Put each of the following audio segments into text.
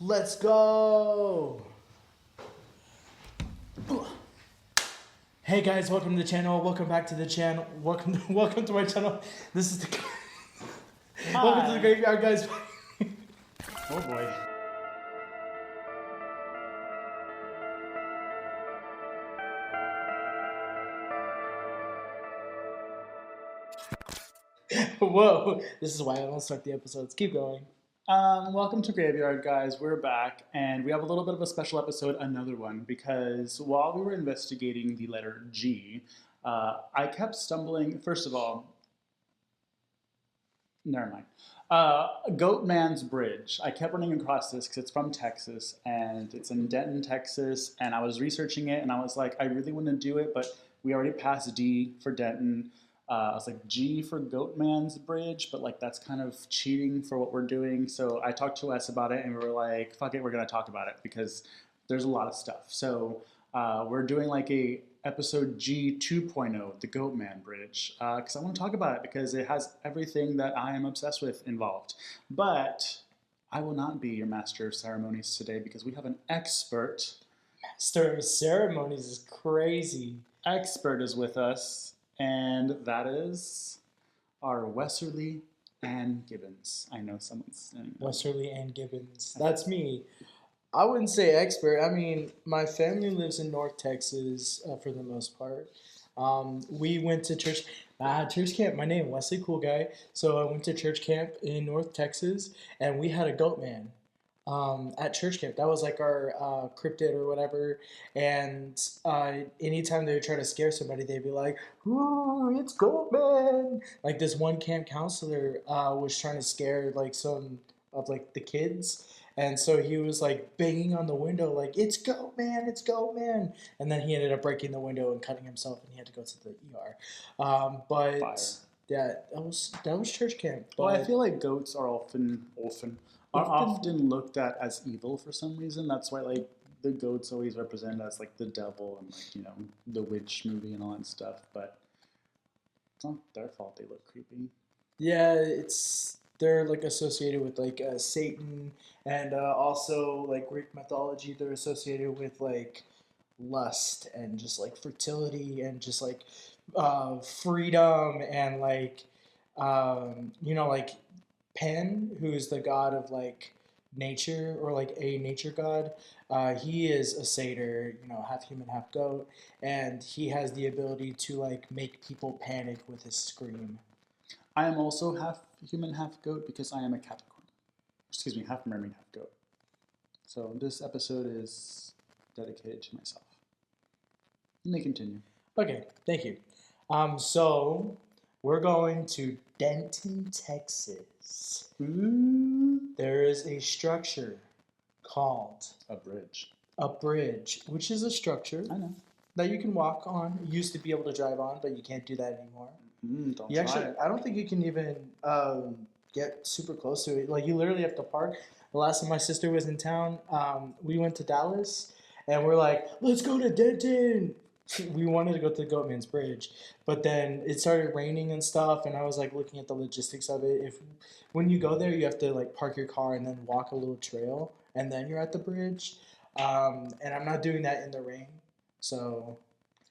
Let's go! Hey guys, welcome to the channel. Welcome back to the channel. Welcome to my channel. This is the welcome to the graveyard, guys. Oh boy. Whoa! This is why I don't start the episodes. Keep going. Welcome to Graveyard, guys. We're back, and we have a little bit of a special episode, another one, because while we were investigating the letter G, I kept stumbling. First of all, never mind. Goatman's Bridge. I kept running across this because it's from Texas, and it's in Denton, Texas, and I was researching it, and I was like, I really want to do it, but we already passed D for Denton. I was like G for Goatman's Bridge, but like that's kind of cheating for what we're doing. So I talked to Wes about it, and we were like, "Fuck it, we're gonna talk about it because there's a lot of stuff." So we're doing like a episode G 2.0, the Goatman Bridge, because I want to talk about it because it has everything that I am obsessed with involved. But I will not be your master of ceremonies today because we have an expert. Master of ceremonies is crazy. Expert is with us, and that is our Westerly Ann Gibbons. I know someone's saying that. Westerly Ann Gibbons. That's me. I wouldn't say expert. I mean, my family lives in North Texas for the most part. We went to church camp. My name Wesley Cool Guy. So I went to church camp in North Texas, and we had a goat man at church camp. That was like our cryptid or whatever. And anytime they would try to scare somebody, they'd be like, "Ooh, it's goat man!" Like this one camp counselor was trying to scare like some of like the kids. And so he was like banging on the window, like, "It's Goat Man, it's Goat Man." And then he ended up breaking the window and cutting himself, and he had to go to the ER. But Fire. yeah, that was church camp. Well, I But feel like goats are often looked at as evil for some reason. That's why like the goats always represent as like the devil and like the witch movie and all that stuff. But it's not their fault they look creepy. yeah, they're like associated with like Satan, and also like Greek mythology. They're associated with like lust and just like fertility and just like freedom and like like Pan, who's the god of like nature or like a nature god. He is a satyr, half human, half goat, and he has the ability to like make people panic with his scream. I am also half human, half goat because I am a Capricorn. Excuse me, half mermaid, half goat. So this episode is dedicated to myself. You may continue. Okay, thank you. So we're going to Denton, Texas. There is a structure called A bridge. a bridge, which is a structure I know. that you can walk on. You used to be able to drive on, but you can't do that anymore. Don't You try actually, it. I don't think you can even get super close to it. Like you literally have to park. The last time my sister was in town, we went to Dallas, and we're like, "Let's go to Denton." We wanted to go to the Goatman's Bridge, but then it started raining and stuff, and I was like looking at the logistics of it. If when you go there, you have to like park your car and then walk a little trail, and then you're at the bridge. And I'm not doing that in the rain, so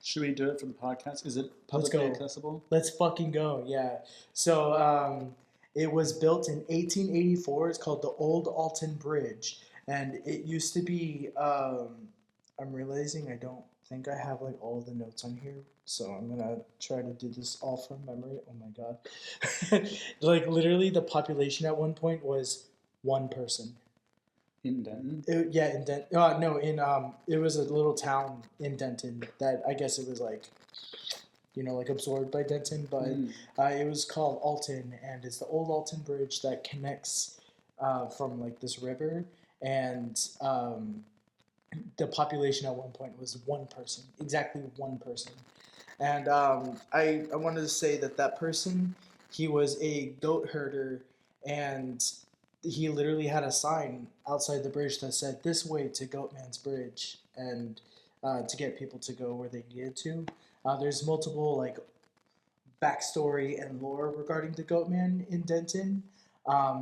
Should we do it for the podcast? Is it let's publicly go. accessible? Let's fucking go. Yeah. So it was built in 1884. It's called the Old Alton Bridge, and it used to be. I'm realizing I don't think I have like all of the notes on here, so I'm gonna try to do this all from memory. Oh my god! Like literally, the population at one point was one person. In Denton? Yeah, in Denton. No, in it was a little town in Denton that I guess it was like like absorbed by Denton, but it was called Alton, and it's the old Alton Bridge that connects from like this river, and the population at one point was one person, exactly one person, and I wanted to say that person, he was a goat herder, and he literally had a sign outside the bridge that said "This way to Goatman's Bridge," and to get people to go where they needed to. There's multiple like backstory and lore regarding the Goatman in Denton.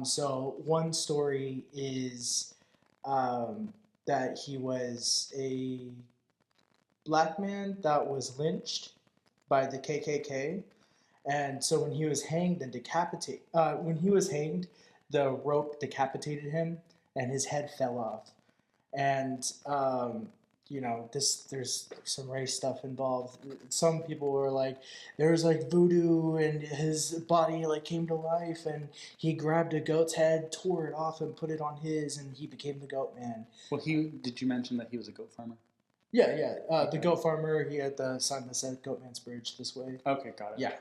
So one story is that he was a black man that was lynched by the KKK. And so when he was hanged and when he was hanged, the rope decapitated him, and his head fell off. And there's some race stuff involved. Some people were like, there was like voodoo, and his body like came to life, and he grabbed a goat's head, tore it off, and put it on his, and he became the Goat Man. Well, he did you mention that he was a goat farmer? Yeah, yeah. The Okay. goat farmer. He had the sign that said "Goatman's Bridge" this way. Okay, got it. Yeah.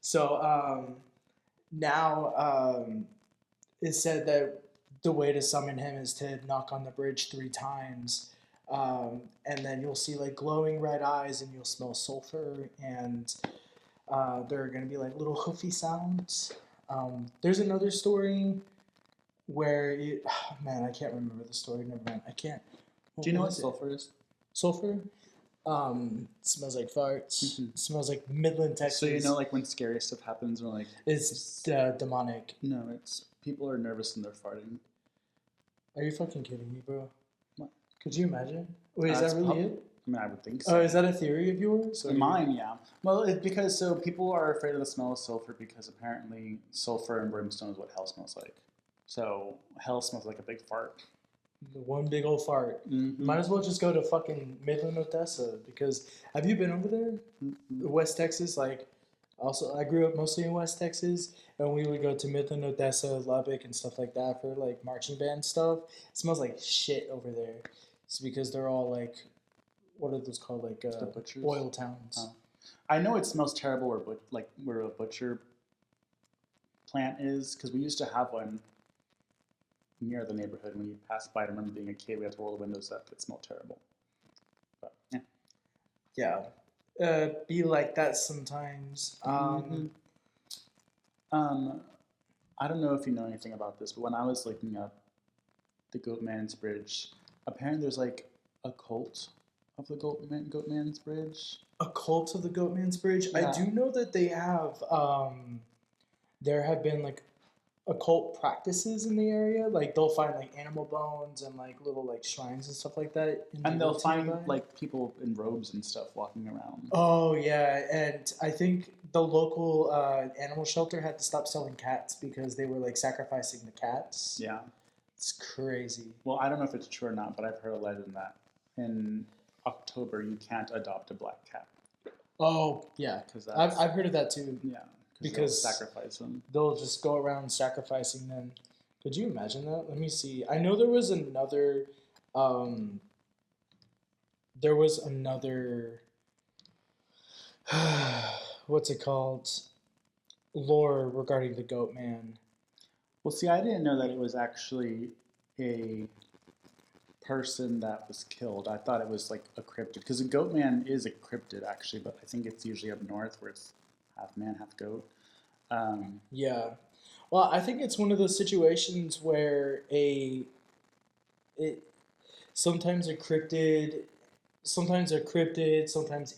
So now it said that the way to summon him is to knock on the bridge 3 times. And then you'll see like glowing red eyes, and you'll smell sulfur, and there are going to be like little hoofy sounds. There's another story where oh, man, I can't remember the story. Never mind. I can't. Do you know what was it? sulfur is? Sulfur? Smells like farts. Mhm. Smells like Midland, Texas. So you know, like when scary stuff happens, or like It's demonic. no, it's people are nervous and they're farting. Are you fucking kidding me, bro? What? Could you imagine? Wait, is It's that really it? I mean, I would think Oh, so. is that a theory of yours? Or Mine, yeah. Well, it's because so people are afraid of the smell of sulfur because apparently sulfur and brimstone is what hell smells like. So hell smells like a big fart. the one big old fart? Mm-hmm. Might as well just go to fucking Midland, Odessa. Because have you been over there, Mm-hmm. West Texas? Like, also, I grew up mostly in West Texas, and we would go to Midland, Odessa, Lubbock, and stuff like that for like marching band stuff. It smells like shit over there. It's because they're all like, what are those called? Like The butchers? oil towns. Oh. I know it smells terrible where a butcher plant is because we used to have one near the neighborhood. When you passed by, I remember being a kid, we had to roll the windows up. It smelled terrible. But yeah. Yeah, be like that sometimes. Mm-hmm. I don't know if you know anything about this, but when I was looking up the Goatman's Bridge, apparently there's like a cult of the Goatman's Bridge. A cult of the Goatman's Bridge. Yeah. I do know that they have. There have been like occult practices in the area. Like they'll find like animal bones and like little like shrines and stuff like that. In the And they'll woods find nearby. like people in robes and stuff walking around. Oh yeah, and I think the local animal shelter had to stop selling cats because they were like sacrificing the cats. Yeah. It's crazy. Well, I don't know if it's true or not, but I've heard a legend that in October you can't adopt a black cat Oh yeah, because I've heard of that too. yeah, Because they'll sacrifice them. They'll just go around sacrificing them. Could you imagine that? Let me see. I know there was another. Um, there was another. What's it called? Lore regarding the Goat Man. Well, see, I didn't know that it was actually a person that was killed. I thought it was like a cryptid because a goat man is a cryptid actually, but I think it's usually up north where it's half man, half goat. Yeah. Well, I think it's one of those situations where it sometimes sometimes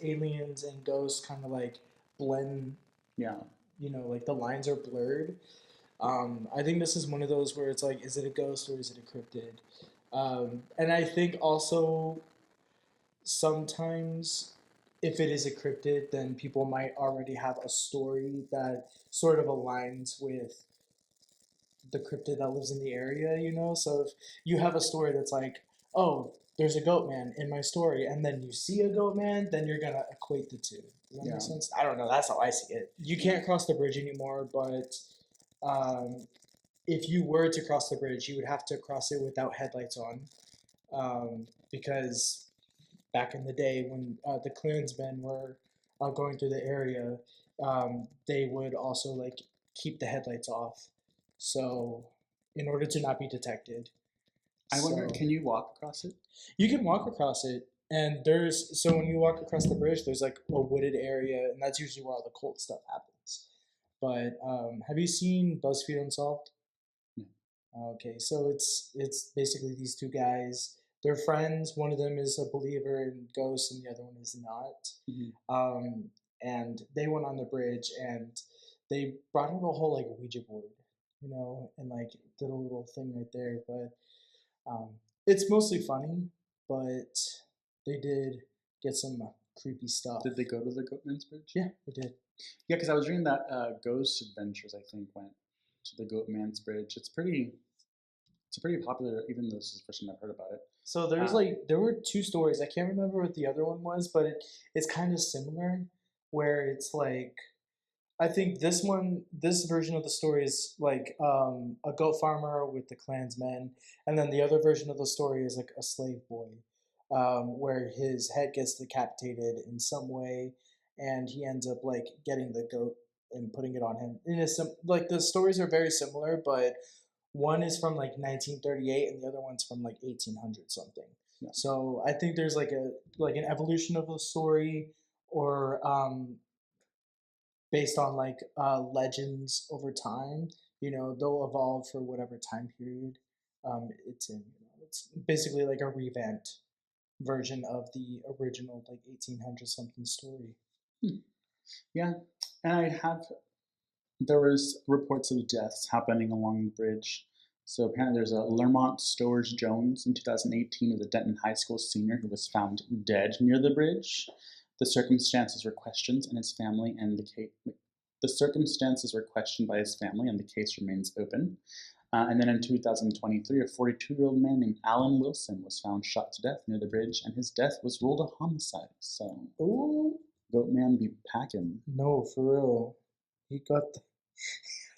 aliens and ghosts kind of like blend. Yeah. Like the lines are blurred. I think this is one of those where it's like, is it a ghost or is it a cryptid? And I think also sometimes if it is a cryptid, then people might already have a story that sort of aligns with the cryptid that lives in the area. So if you have a story that's like, oh, there's a goat man in my story, and then you see a goat man, then you're gonna equate the two. Does that Yeah. make sense? I don't know. That's how I see it. You can't cross the bridge anymore, but if you were to cross the bridge, you would have to cross it without headlights on, because back in the day when the Klansmen were going through the area, they would also like keep the headlights off, so in order to not be detected. I wonder, So can you walk across it? you can walk across it, and so when you walk across the bridge, there's like a wooded area, and that's usually where all the cult stuff happens. But have you seen BuzzFeed Unsolved? No. Okay, so it's basically these two guys. They're friends. One of them is a believer in ghosts, and the other one is not. Mm-hmm. And they went on the bridge, and they brought out a whole like Ouija board, and like did a little thing right there. But It's mostly funny, but they did get some creepy stuff. Did they go to the Goatman's Bridge? Yeah, they did. Yeah, because I was reading that Ghost Adventures, I think, went to the Goatman's Bridge. It's a pretty popular, even though this is the first time I've heard about it. So there's Uh, there were two stories. I can't remember what the other one was, but it's kind of similar, where it's like I think this version of the story is like a goat farmer with the clansmen, and then the other version of the story is like a slave boy, where his head gets decapitated in some way, and he ends up like getting the goat and putting it on him. And it's like the stories are very similar, but one is from like 1938 and the other one's from like 1800 something. yeah. So I think there's like an evolution of the story, or based on like legends over time. They'll evolve for whatever time period it's in. It's basically like a revamped version of the original like 1800 something story. Hmm. Yeah, and there was reports of deaths happening along the bridge. So apparently there's a Lermont Stowers Jones in 2018 who was a Denton High School senior who was found dead near the bridge. The circumstances were questioned and his family and the circumstances were questioned by his family and the case remains open. And then in 2023, a 42-year-old man named Alan Wilson was found shot to death near the bridge, and his death was ruled a homicide. So, Oh Goatman be packing. no, for real. He got.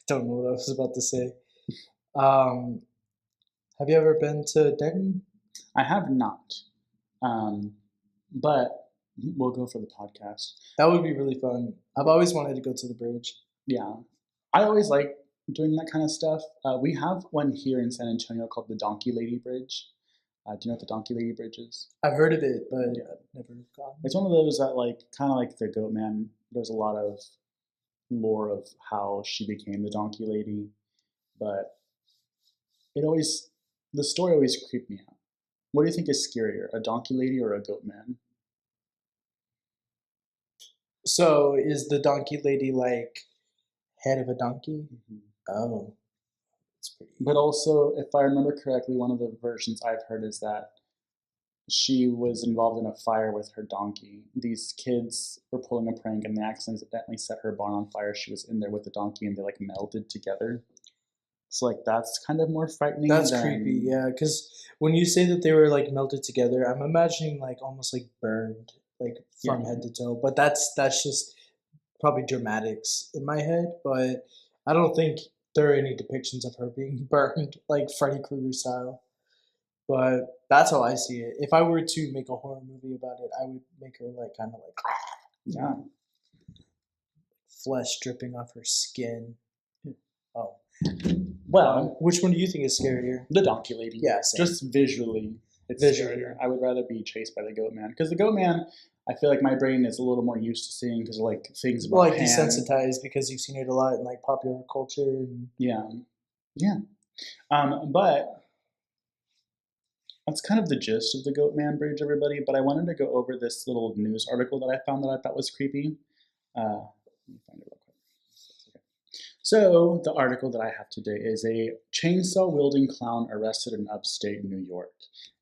Don't know what I was about to say. Um, have you ever been to Denton? I have not, um, but we'll go for the podcast. That would be really fun. I've always wanted to go to the bridge. Yeah, I always like doing that kind of stuff. We have one here in San Antonio called the Donkey Lady Bridge. Do you know what the Donkey Lady Bridge is? I've heard of it, but Yeah. I've never gone. It's one of those that, like, kind of like the Goatman. There's a lot of lore of how she became the Donkey Lady, but it always the story always creeped me out. What do you think is scarier, a Donkey Lady or a Goatman? So is the donkey lady like head of a donkey? Mm-hmm. Oh, it's pretty. But also, if I remember correctly, one of the versions I've heard is that she was involved in a fire with her donkey. These kids were pulling a prank and they accidentally set her barn on fire. She was in there with the donkey and they like melted together. So like that's kind of more frightening That's than creepy, yeah. Because when you say that they were like melted together, I'm imagining like almost like burned, like from yeah. head to toe. But that's just probably dramatics in my head. But I don't think there are any depictions of her being burned like Freddy Krueger style. But that's how I see it. If I were to make a horror movie about it, I would make her like kind of like Yeah. flesh dripping off her skin. Oh, Well, which one do you think is scarier? the Donkey Lady. Yeah, same. Just visually, it's Visually. scarier. I would rather be chased by the Goatman because the Goatman, I feel like my brain is a little more used to seeing because like things about Well, like Pan. desensitized because you've seen it a lot in like popular culture. And Yeah, yeah. But that's kind of the gist of the Goatman Bridge, everybody. But I wanted to go over this little news article that I found that I thought was creepy. Let me find it real quick. Okay. So the article that I have today is a chainsaw-wielding clown arrested in upstate New York.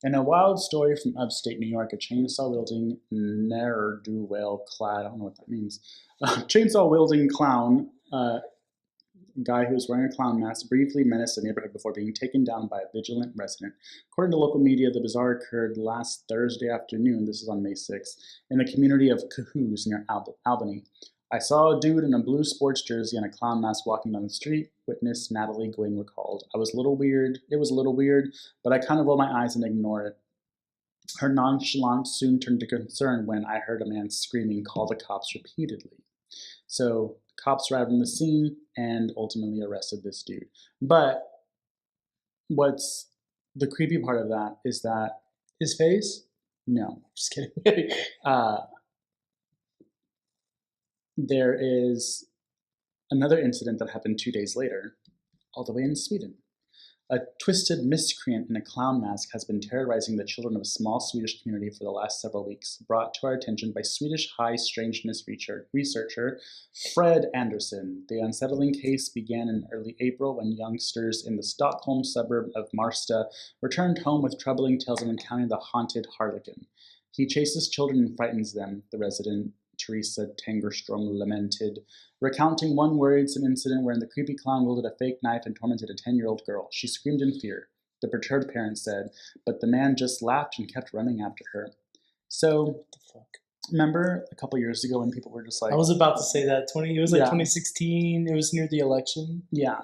In a wild story from upstate New York, a chainsaw-wielding ne'er-do-well-clad, I don't know what that means, chainsaw-wielding clown guy who was wearing a clown mask briefly menaced the neighborhood before being taken down by a vigilant resident. According to local media, the bizarre occurred last Thursday afternoon, this is on May 6th, in the community of Cahoos near Albany. I saw a dude in a blue sports jersey and a clown mask walking down the street, witness Natalie Gwynn recalled. It was a little weird, but I kind of rolled my eyes and ignored it. Her nonchalance soon turned to concern when I heard a man screaming, "Call the cops," repeatedly. So cops arrived on the scene and ultimately arrested this dude. But what's the creepy part of that is that his face? no, Just kidding. there is another incident that happened 2 days later, all the way in Sweden. A twisted miscreant in a clown mask has been terrorizing the children of a small Swedish community for the last several weeks, brought to our attention by Swedish high strangeness researcher Fred Anderson. The unsettling case began in early April when youngsters in the Stockholm suburb of Marsta returned home with troubling tales of encountering the haunted harlequin. He chases children and frightens them, the resident Teresa Tangerstrom lamented, recounting one worrisome incident wherein the creepy clown wielded a fake knife and tormented a 10-year-old girl. She screamed in fear, the perturbed parents said, but the man just laughed and kept running after her. So, What the fuck? remember a couple years ago when people were just like... I was about to say that. It was like Yeah. 2016. It was near the election. Yeah.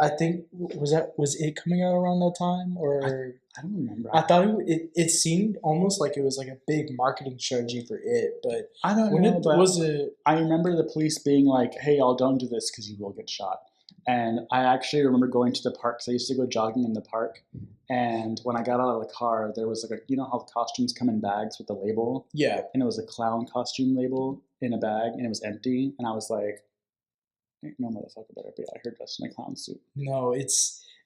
I think was it coming out around that time, or I don't remember. I thought it seemed almost like it was like a big marketing strategy for it, but I don't when know, it but was it. I remember the police being like, hey, y'all, don't do this because you will get shot. And I actually remember going to the park, because I used to go jogging in the park. And when I got out of the car, there was like you know how costumes come in bags with the label? Yeah. And it was a clown costume label in a bag, and it was empty. And I was like, ain't no motherfucker better be out here dressed in a clown suit. No, it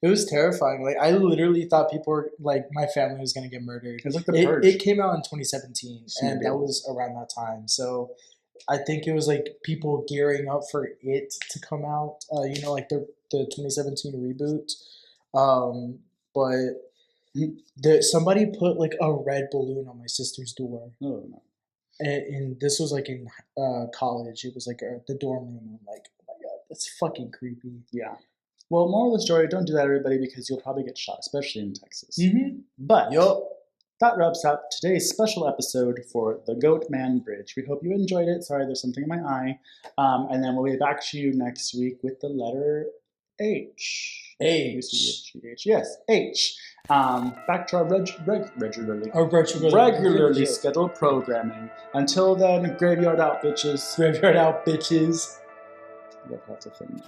was terrifying. Like, I literally thought people were like, my family was gonna get murdered. It was like the Purge. It came out in 2017, and Maybe. that was around that time. So I think it was like people gearing up for it to come out. You know, like the 2017 reboot. But somebody put like a red balloon on my sister's door. Oh, no. And this was like in college. It was like the dorm room. I'm like, oh my god, that's fucking creepy. Yeah. Well, moral of the story, don't do that, everybody, because you'll probably get shot, especially in Texas. Mm-hmm. But Yup. that wraps up today's special episode for the Goatman Bridge. We hope you enjoyed it. Sorry, there's something in my eye. And then we'll be back to you next week with the letter H. H. Yes, H. Back to our regularly scheduled programming. Until then, graveyard out, bitches. Graveyard out, bitches. That's a thing now.